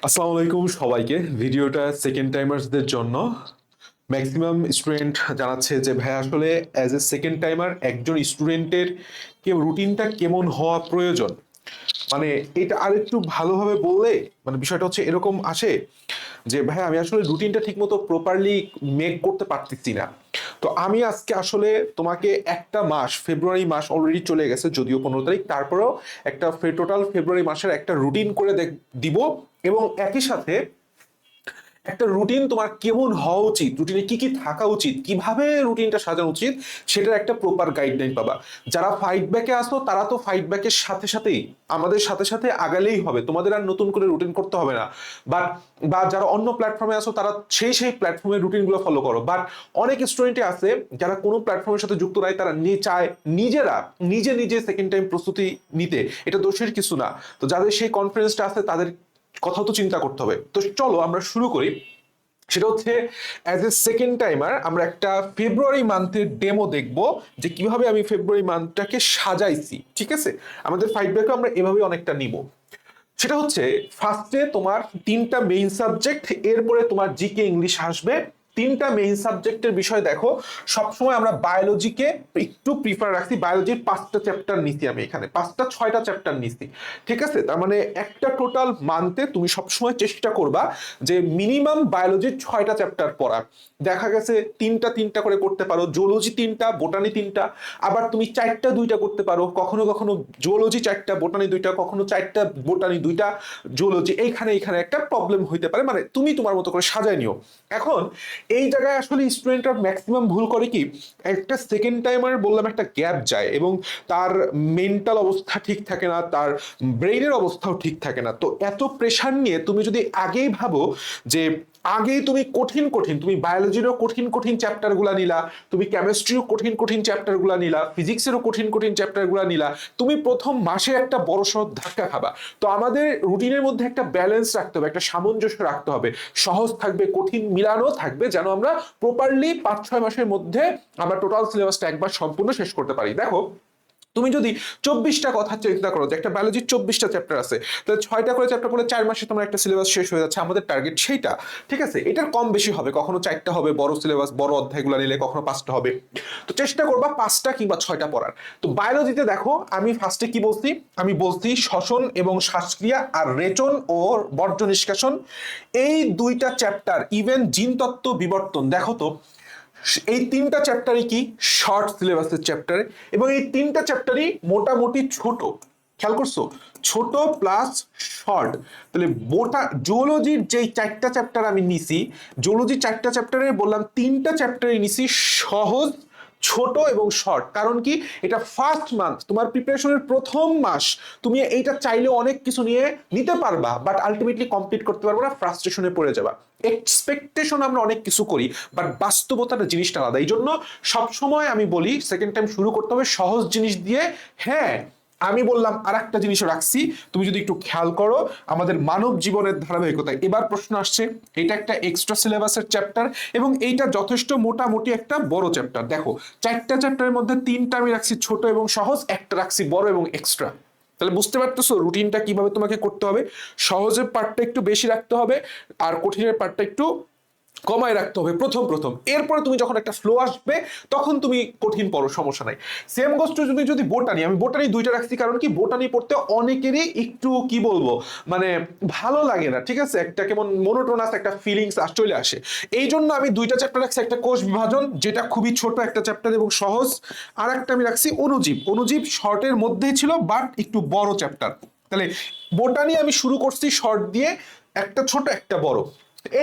আসসালামু আলাইকুম সবাইকে। ভিডিওটা সেকেন্ড টাইমার্সদের জন্য। ম্যাক্সিমাম স্টুডেন্ট জানাচ্ছে যে ভাই আসলে অ্যাজ এ সেকেন্ড টাইমার একজন স্টুডেন্টের রুটিনটা কেমন হওয়া প্রয়োজন, মানে এটা আরেকটু ভালোভাবে বললে, মানে বিষয়টা হচ্ছে এরকম আসে যে ভাই আমি আসলে রুটিনটা ঠিকমতো প্রপারলি মেক করতে পারতেছি না। তো আমি আজকে আসলে তোমাকে একটা মাস, ফেব্রুয়ারি মাস অলরেডি চলে গেছে যদিও 15 তারিখ, তারপরেও একটা টোটাল ফেব্রুয়ারি মাসের একটা রুটিন করে দিব। এবং একই সাথে একটা রুটিন তোমার কেমন হওয়া উচিত, রুটিনে কি কি থাকা উচিত, কিভাবে রুটিনটা সাজানো উচিত, সেটার একটা প্রপার গাইডলাইন পাবা। যারা ফাইট ব্যাকে আসো তারা তো ফাইট ব্যাকের সাথে সাথেই আমাদের সাথে সাথে আগালেই হবে, তোমাদের আর নতুন করে রুটিন করতে হবে না। বাট বা যারা অন্য প্ল্যাটফর্মে আসো তারা সেই প্ল্যাটফর্মের রুটিনগুলো ফলো করো। বাট অনেক স্টুডেন্টই আছে যারা কোনো প্ল্যাটফর্মের সাথে যুক্ত নাই, তারা চায় নিজেরা নিজে নিজে সেকেন্ড টাইম প্রস্তুতি নিতে। এটা দোষের কিছু না। তো যাদের সেই কনফিডেন্সটা আছে তাদের কথা তো চিন্তা করতে হবে। তো চলো আমরা শুরু করি। সেটা হচ্ছে অ্যাজ এ সেকেন্ড টাইমার আমরা একটা ফেব্রুয়ারি মান্থের ডেমো দেখব যে কিভাবে আমি ফেব্রুয়ারি মান্থটাকে সাজাইছি। ঠিক আছে, আমাদের ফাইডব্যাকও আমরা এভাবে অনেকটা নিব। সেটা হচ্ছে ফার্স্টে তোমার তিনটা মেইন সাবজেক্ট, এরপরে তোমার জিকে ইংলিশ আসবে। তিনটা মেইন সাবজেক্টের বিষয় দেখো, সবসময় আমরা বায়োলজিকে একটু প্রিফার রাখছি। বায়োলজির 5টা চ্যাপ্টার নিছি, আমি এখানে 5টা 6টা চ্যাপ্টার নিছি। ঠিক আছে, তার মানে একটা টোটাল মান্থে তুমি সবসময় চেষ্টা করবা যে মিনিমাম বায়োলজির 6টা চ্যাপ্টার পড়ার। দেখা গেছে তিনটা তিনটা করে করতে পারো, জুওলজি তিনটা, বোটানি তিনটা। আবার তুমি 4টা 2টা করতে পারো, কখনো কখনো জুওলজি 4টা, বোটানি 2টা, কখনো 4টা বোটানি 2টা, জুওলজি। এইখানে একটা প্রবলেম হইতে পারে, মানে তুমি তোমার মতো করে সাজায় নিও। এখন এই জায়গায় আসলে স্টুডেন্টরা ম্যাক্সিমাম ভুল করে কি, একটা সেকেন্ড টাইমার বললাম একটা গ্যাপ যায় এবং তার মেন্টাল অবস্থা ঠিক থাকে না, তার ব্রেইনের অবস্থাও ঠিক থাকে না। তো এত প্রেশার নিয়ে তুমি যদি আগেই ভাবো যে আগেই তুমি কঠিন কঠিন, তুমি বায়োলজিরও কঠিন কঠিন চ্যাপ্টারগুলো নিলা, তুমি কেমিস্ট্রিও কঠিন কঠিন চ্যাপ্টারগুলো নিলা, ফিজিক্সেরও কঠিন কঠিন চ্যাপ্টারগুলো নিলা, তুমি প্রথম মাসে একটা বড়সড় ধাক্কা খাবা। তো আমাদের রুটিনের মধ্যে একটা ব্যালেন্স রাখতে হবে, একটা সামঞ্জস্য রাখতে হবে। সহজ থাকবে, কঠিন মিলানো থাকবে, যেন আমরা প্রপারলি 5-6 মাসের মধ্যে আমরা টোটাল সিলেবাসটা একবার সম্পূর্ণ শেষ করতে পারি। দেখো, তুমি যদি 24টা কথা চিন্তা করো যে একটা বায়োলজির 24টা চ্যাপ্টার আছে, তাহলে 6টা করে চ্যাপ্টার পড়লে 4 মাসে তোমার একটা সিলেবাস শেষ হয়ে যাচ্ছে। আমাদের টার্গেট সেইটা। ঠিক আছে, এটার কম বেশি হবে, কখনো 4টা হবে বড় সিলেবাস, বড় অধ্যায়গুলো নিলে, কখনো 5টা হবে। তো চেষ্টা করবা 5টা কিংবা 6টা পড়ার। তো বায়োলজিতে দেখো, আমি ফার্স্টে কি বলছি, আমি বলছি শ্বসন এবং শ্বাসক্রিয়া আর রেচন ও বর্জ্য নিষ্কাশন, এই দুইটা চ্যাপ্টার, ইভেন জিনতত্ত্ব বিবর্তন। দেখো তো, এই তিনটা চ্যাপ্টারই কি শর্ট সিলেবাসের চ্যাপ্টার, এবং এই তিনটা চ্যাপ্টারই মোটামুটি ছোট। খেয়াল করছো, ছোট প্লাস শর্ট। তাহলে জুওলজির যেই 4টা চ্যাপ্টার আমি নিছি, জুওলজি 4টা চ্যাপ্টারে বললাম 3টা চ্যাপ্টারে নিছি সহজ, ছোট এবং শর্ট। কারণ কি, এটা ফার্স্ট মান্থ, তোমার প্রিপারেশনের প্রথম মাস। তুমি এইটা চাইলে অনেক কিছু নিয়ে নিতে পারবা, বাট আলটিমেটলি কমপ্লিট করতে পারবে না, ফ্রাস্ট্রেশনে পড়ে যাবা। এক্সপেকটেশন আমরা অনেক কিছু করি, বাট বাস্তবতাটা জিনিসটা আলাদা। এই জন্য সবসময় আমি বলি সেকেন্ড টাইম শুরু করতে হবে সহজ জিনিস দিয়ে। হ্যাঁ, আমি বললাম আর একটা জিনিসও রাখছি, তুমি যদি একটু খেয়াল করো আমাদের মানব জীবনের ধারাবাহিকতায় এবার প্রশ্ন আসছে। এটা একটা এক্সট্রা সিলেবাসের চ্যাপ্টার এবং এইটা যথেষ্ট মোটামুটি একটা বড় চ্যাপ্টার। দেখো, 4টা চ্যাপ্টারের মধ্যে 3টা আমি রাখছি ছোট এবং সহজ, একটা রাখছি বড় এবং এক্সট্রা। তাহলে বুঝতে পারতেছো রুটিনটা কিভাবে তোমাকে করতে হবে। সহজের পার্টটা একটু বেশি রাখতে হবে, আর কঠিনের পার্টটা একটু কমায় রাখতে হবে প্রথম প্রথম। এরপরে তুমি যখন একটা ফ্লো আসবে তখন তুমি কঠিন পড়ো, সমস্যা নাই। সেম গোষ্ঠ তুমি যদি বোটানি, আমি বোটানি 2টা রাখছি কারণ কি, বোটানি পড়তে অনেকেরই একটু কি বলবো, মানে ভালো লাগে না। ঠিক আছে, একটা কেমন মোনোটোনাস একটা ফিলিংস চলে আসে। এই জন্য আমি 2টা চ্যাপ্টার রাখছি, একটা কোষ বিভাজন যেটা খুবই ছোট একটা চ্যাপ্টার এবং সহজ, আর একটা আমি রাখছি অনুজীব। অনুজীব শর্টের মধ্যেই ছিল বাট একটু বড় চ্যাপ্টার। তাহলে বোটানি আমি শুরু করছি শর্ট দিয়ে, একটা ছোট একটা বড়।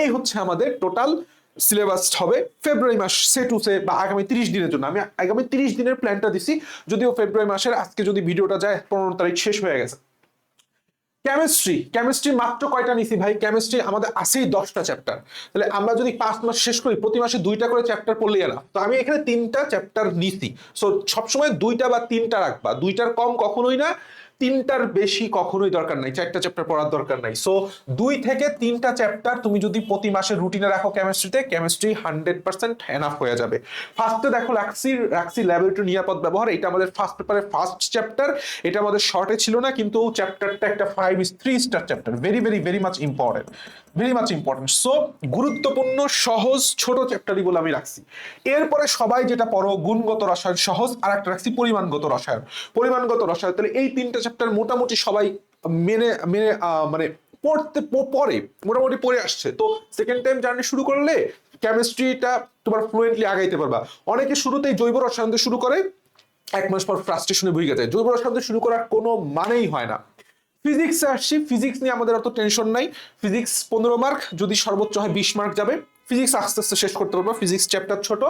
এই হচ্ছে আমাদের টোটাল সিলেবাস হবে ফেব্রুয়ারি মাস সে বা আগামী 30 দিনের জন্য। আমি আগামী 30 দিনের প্ল্যানটা দিছি, যদিও ফেব্রুয়ারি মাসের আজকে যদি ভিডিওটা যায় 15 তারিখ শেষ হয়ে গেছে। কেমিস্ট্রি মাত্র কয়টা নিছি ভাই? কেমিস্ট্রি আমাদের আছেই 10টা চ্যাপ্টার। তাহলে আমরা যদি 5 মাস শেষ করি, প্রতি মাসে 2টা করে চ্যাপ্টার পড়লেই না। তো আমি এখানে 3টা চ্যাপ্টার নিছি। সো সবসময় 2টা বা 3টা রাখবা, 2টার কম কখনোই না। তিনটার বেশি কখনোই দরকার নাই, 4টা চ্যাপ্টার পড়ার দরকার নাই। সো 2 থেকে 3টা চ্যাপ্টার তুমি যদি প্রতি মাসে রুটিনে রাখো কেমিস্ট্রিতে, কেমিস্ট্রি 100% এনাফ হয়ে যাবে। ফার্স্টে দেখো রাখছি ল্যাবরেটরি নিরাপদ ব্যবহার, এটা আমাদের ফার্স্ট পেপারের ফার্স্ট চ্যাপ্টার, এটা আমাদের শর্টে ছিল না, কিন্তু চ্যাপ্টারটা একটা 3 star chapter, very very very much important, very much important. So গুরুত্বপূর্ণ সহজ ছোট চ্যাপ্টারই বলে আমি রাখছি। এরপরে সবাই যেটা পড়ো গুণগত রসায়ন সহজ, আর একটা রাখছি পরিমাণগত রসায়ন। পরিমাণগত রসায়ন, তাহলে এই 3টা চ্যাপ্টার মোটামুটি সবাই মেনে মেনে মানে পড়ে মোটামুটি পড়ে আসছে। তো সেকেন্ড টাইম জার্নি শুরু করলে কেমিস্ট্রিটা তোমার ফ্লুয়েন্টলি আগাইতে পারবা। অনেকে শুরুতেই জৈব রসায়ন দিয়ে শুরু করে, 1 মাস পর ফ্রাস্ট্রেশনে ভুগে যায়। জৈব রসায়ন দিয়ে শুরু করার কোনো মানেই হয় না। ফিজিক্সে আসছি, ফিজিক্স নিয়ে আমাদের অত টেনশন নাই। ফিজিক্স 15 মার্ক, যদি সর্বোচ্চ হয় 20 মার্ক যাবে। ফিজিক্স আস্তে আস্তে শেষ করতে পারবো, ফিজিক্স চ্যাপ্টার ছোট।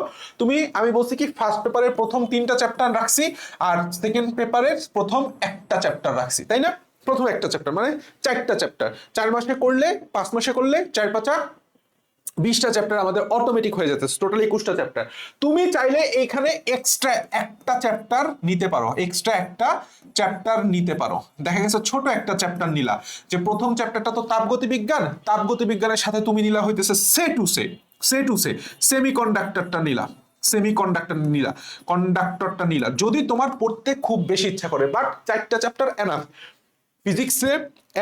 আমি বলছি কি ফার্স্ট পেপারের প্রথম 3টা চ্যাপ্টার রাখছি, আর সেকেন্ড পেপারের প্রথম একটা চ্যাপ্টার রাখছি, তাই না? প্রথম একটা চ্যাপ্টার মানে 4টা চ্যাপ্টার, 4 মাসে করলে 5 মাসে করলে 4 5 20টা চ্যাপ্টার আমাদের অটোমেটিক হয়ে যেতে, টোটালি 21টা চ্যাপ্টার। তুমি চাইলে এইখানে এক্সট্রা একটা চ্যাপ্টার নিতে পারো, এক্সট্রা একটা চ্যাপ্টার নিতে পারো। দেখা গেছে ছোট একটা চ্যাপ্টার নিলা, যে প্রথম চ্যাপ্টারটা তো তাপগতি বিজ্ঞান, তাপগতি বিজ্ঞানের সাথে তুমি নিলা হইতেছে সে টু সে সেমিকন্ডাক্টরটা নিলা, কন্ডাক্টরটা নিলা যদি তোমার পড়তে খুব বেশি ইচ্ছা করে। বাট 4টা চ্যাপ্টার এনাফ। ফিজিক্সে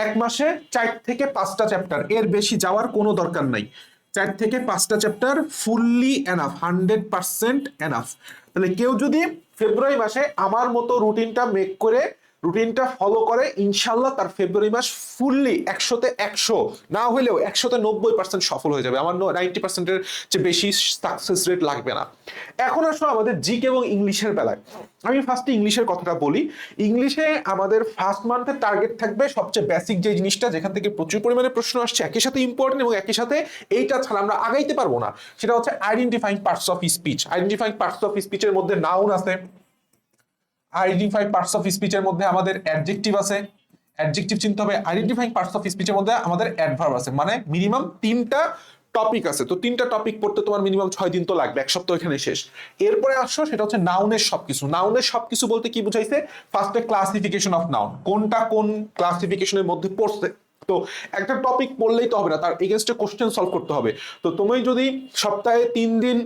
1 মাসে 4 থেকে 5টা চ্যাপ্টার, এর বেশি যাওয়ার কোনো দরকার নাই। 4 থেকে 5টা চ্যাপ্টার ফুললি এনাফ, 100% এনাফ। তাহলে কেউ যদি ফেব্রুয়ারি মাসে আমার মতো রুটিনটা ফলো করে, ইনশাল্লাহ তার ফেব্রুয়ারি মাস ফুললি 100তে 100 না হলেও 100তে 90% সফল হয়ে যাবে। আমার 90%-এর চেয়ে বেশি সাকসেস রেট লাগবে না। এখন আসো আমাদের জিকে এবং ইংলিশের বেলায়। আমি ফার্স্টে ইংলিশের কথাটা বলি। ইংলিশে আমাদের ফার্স্ট মান্থের টার্গেট থাকবে সবচেয়ে বেসিক যে জিনিসটা, যেখান থেকে প্রচুর পরিমাণে প্রশ্ন আসছে, একই সাথে ইম্পর্টেন্ট এবং একই সাথে এইটা ছাড়া আমরা আগাইতে পারবো না, সেটা হচ্ছে identifying parts of speech. Identifying parts of স্পিচের মধ্যে নাউন আছে, আইডেন্টিফাইং পার্টস অফ স্পিচের মধ্যে আমাদের অ্যাডজেক্টিভ আছে, অ্যাডজেক্টিভ চিনতে হবে। আইডেন্টিফাইং পার্টস অফ স্পিচের মধ্যে আমাদের অ্যাডভার্ব আছে। মানে মিনিমাম 3টা টপিক আছে। তো 3টা টপিক পড়তে তোমার মিনিমাম 6 দিন তো লাগবে, 1 সপ্তাহ এখানে শেষ। এরপরে আসছো সেটা হচ্ছে নাউনের সবকিছু। নাউনের সবকিছু বলতে কি বুঝাইছে? ফার্স্টে ক্লাসিফিকেশন অফ নাউন, কোনটা কোন ক্লাসিফিকেশনের মধ্যে পড়ছে। তো একটা টপিক পড়লেই তো হবে না, তার এগেইনস্টে কোশ্চেন সলভ করতে হবে। তো তুমি যদি সপ্তাহে 3 দিন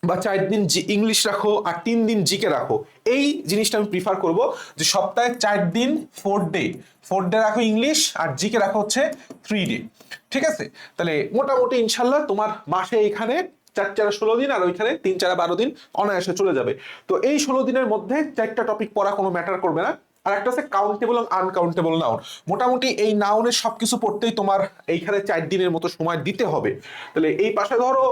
বা 4 দিন ইংলিশ রাখো আর 3 দিন জিকে রাখো, এই জিনিসটা আমি প্রিফার করব যে সপ্তাহে 4 দিন 4 ডে রাখো ইংলিশ, আর জিকে রাখো হচ্ছে 3 ডে। ঠিক আছে? তাহলে মোটামুটি ইনশাল্লাহ তোমার মাসে এখানে 4 4 16 দিন, আর ওইখানে 3 4 12 দিন অনায়াসে চলে যাবে। তো এই 16 দিনের মধ্যে 4টা টপিক পড়া কোনো ম্যাটার করবে না। আর একটা আছে কাউন্টেবল এবং আনকাউন্টেবল নাউন। মোটামুটি এই নাউনের সবকিছু পড়তেই তোমার এইখানে 4 দিনের মতো সময় দিতে হবে। তাহলে এই পাশে ধরো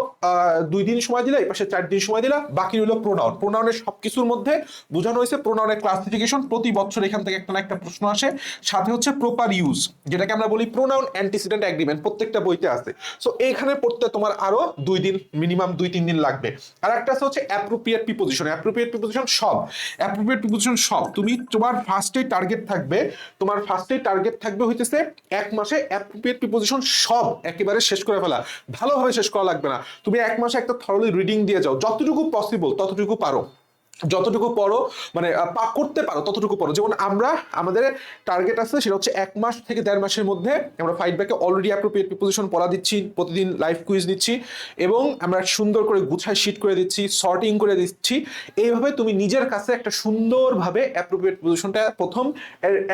2 দিন সময় দিলা, এই পাশে 4 দিন সময় দিলা, বাকি রইল প্রোনাউন। প্রোনাউনের সবকিছুর মধ্যে বোঝানো হয়েছে প্রোনাউনের ক্লাসিফিকেশন। প্রতি বছর এখান থেকে একটা না একটা প্রশ্ন আসে। সাথে হচ্ছে প্রপার ইউজ, যেটাকে আমরা বলি প্রোনাউন অ্যান্টিসিডেন্ট এগ্রিমেন্ট, প্রত্যেকটা বইতে আছে। সো এইখানে পড়তে তোমার আরো 2 দিন, মিনিমাম 2-3 দিন লাগবে। আর একটা আছে হচ্ছে অ্যাপ্রোপ্রিয়েট প্রিপোজিশন। অ্যাপ্রোপ্রিয়েট প্রিপোজিশন সব তুমি তোমার ফার্স্টে টার্গেট থাকবে হইতেছে 1 মাসে অ্যাপ্রোপ্রিয়েট প্রিপোজিশন সব একেবারে শেষ করে ফেলা। ভালোভাবে শেষ করা লাগবে না, তুমি 1 মাসে একটা থরলি রিডিং দিয়ে যাও, যতটুকু পসিবল ততটুকু পারো, যতটুকু পড়ো মানে করতে পারো ততটুকু পড়ো। যেমন আমাদের টার্গেট আছে সেটা হচ্ছে 1 মাস থেকে 1.5 মাসের মধ্যে আমরা ফাইট ব্যাকে অলরেডি অ্যাপ্রোপ্রিয়েট প্রিপোজিশন পড়া দিচ্ছি, প্রতিদিন লাইভ কুইজ দিচ্ছি, এবং আমরা সুন্দর করে গুছায় শিট করে দিচ্ছি, সর্টিং করে দিচ্ছি। এইভাবে তুমি নিজের কাছে একটা সুন্দরভাবে অ্যাপ্রোপ্রিয়েট প্রিপোজিশনটা প্রথম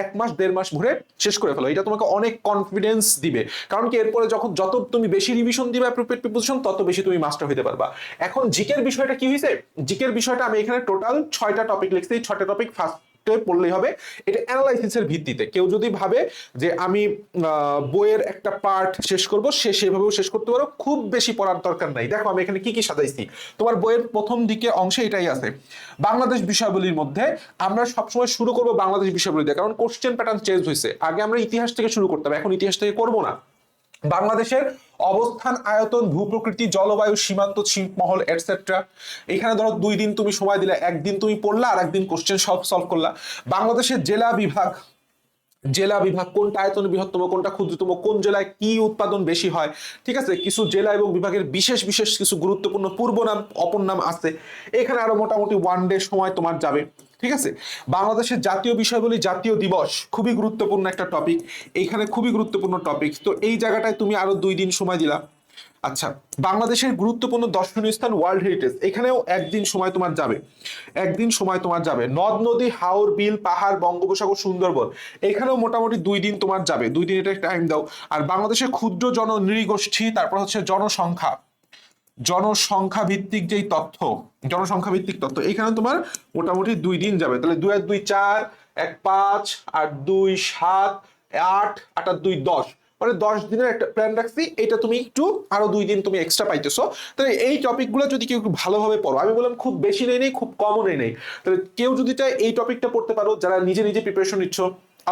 1 মাস 1.5 মাস ভরে শেষ করে ফেলো। এটা তোমাকে অনেক কনফিডেন্স দিবে, কারণ কি এরপরে যত তুমি বেশি রিভিশন দিবে অ্যাপ্রোপ্রিয়েট প্রিপোজিশন, তত বেশি তুমি মাস্টার হতে পারবা। এখন জিকের বিষয়টা কি হয়েছে? জিকের বিষয়টা আমি এখানে টোটাল 6টা টপিক লিখছি। 6টা টপিক ফার্স্টে পড়লেই হবে। এটা অ্যানালাইসিসের ভিত্তিতে। কেউ যদি ভাবে যে আমি বইয়ের একটা পার্ট শেষ করব, সেভাবেও শেষ করতে পারো, খুব বেশি পড়ার দরকার নাই। দেখো আমি এখানে কি কি সাজাইছি। তোমার বইয়ের প্রথম দিকে অংশে এটাই আছে। বাংলাদেশ বিষয়াবলীর মধ্যে আমরা সবসময় শুরু করবো বাংলাদেশ বিষয়াবলী দিয়ে, কারণ কোশ্চেন প্যাটার্ন চেঞ্জ হয়েছে। আগে আমরা ইতিহাস থেকে শুরু করতাম, এখন ইতিহাস থেকে করবো না। বাংলাদেশের অবস্থান, আয়তন, ভূপ্রকৃতি, জলবায়ু, সীমান্ত, ছিটমহল এটসেট্রা। এখানে ধরো 2 দিন তুমি সময় দিলে, 1 দিন তুমি পড়লা আর 1 দিন কোশ্চেন সলভ করলা। বাংলাদেশের জেলা বিভাগ কোনটা আয়তনে বৃহত্তম, কোনটা ক্ষুদ্রতম, কোন জেলায় কি উৎপাদন বেশি হয়। ঠিক আছে? কিছু জেলা এবং বিভাগের বিশেষ কিছু গুরুত্বপূর্ণ পূর্ব নাম অপর নাম আছে। এখানে আরো মোটামুটি 1 ডে সময় তোমার যাবে। ঠিক আছে। বাংলাদেশের জাতীয় বিষয় বলি জাতীয় দিবস, খুবই গুরুত্বপূর্ণ একটা টপিক, এইখানে খুবই গুরুত্বপূর্ণ টপিক। তো এই জায়গাটায় তুমি আরো 2 দিন সময় দিলা। আচ্ছা, বাংলাদেশের গুরুত্বপূর্ণ দর্শনীয় স্থান ওয়ার্ল্ড হেরিটেজ, এখানেও একদিন সময় তোমার যাবে, একদিন সময় তোমার যাবে। নদ নদী, হাওর, বিল, পাহাড়, বঙ্গোপসাগর, সুন্দরবন, এখানেও মোটামুটি 2 দিন তোমার যাবে, 2 দিন এটা টাইম দাও। আর বাংলাদেশের ক্ষুদ্র নৃগোষ্ঠী, তারপর হচ্ছে জনসংখ্যা, জনসংখ্যা ভিত্তিক যেই তথ্য, জনসংখ্যা ভিত্তিক তথ্য, এখানে তোমার মোটামুটি 2 দিন যাবে। তাহলে 2 আর 2 4, 1 5, 8 2 7, 8 8 আর 2 10, মানে 10 দিনের একটা প্ল্যান রাখছি। এটা তুমি একটু আরো 2 দিন তুমি এক্সট্রা পাইতেছো। তাহলে এই টপিকগুলো যদি কেউ একটু ভালোভাবে পড়ো, আমি বললাম খুব বেশি নেই, খুব কমও নেই, তাহলে কেউ যদি চায় এই টপিকটা পড়তে পারো, যারা নিজে নিজে প্রিপারেশন নিচ্ছ,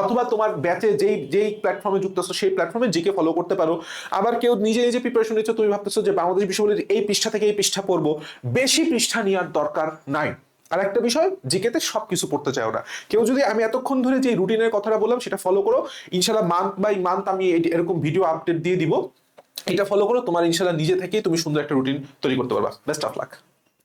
অথবা তোমার ব্যাচে যেই যেই প্ল্যাটফর্মে যুক্ত আছো সেই প্ল্যাটফর্মে জিকে ফলো করতে পারো। আবার কেউ নিজে নিজে প্রিপারেশন নিচ্ছ, তুমি ভাবতেছো যে বাংলাদেশ বিশ্ববিদ্যালয়ের এই পৃষ্ঠা থেকে এই পৃষ্ঠা পড়বো, বেশি পৃষ্ঠা নেওয়ার দরকার নাই। আর একটা বিষয়, জিকেতে সবকিছু পড়তে চাও না। কেউ যদি আমি এতক্ষণ ধরে যে রুটিনের কথাটা বললাম সেটা ফলো করো, ইনশাল্লাহ মান্থ বাই মান্থ আমি এরকম ভিডিও আপডেট দিয়ে দিব, এটা ফলো করো, তোমার ইনশাল্লাহ নিজে থেকেই তুমি সুন্দর একটা রুটিন তৈরি করতে পারবা। Best of luck.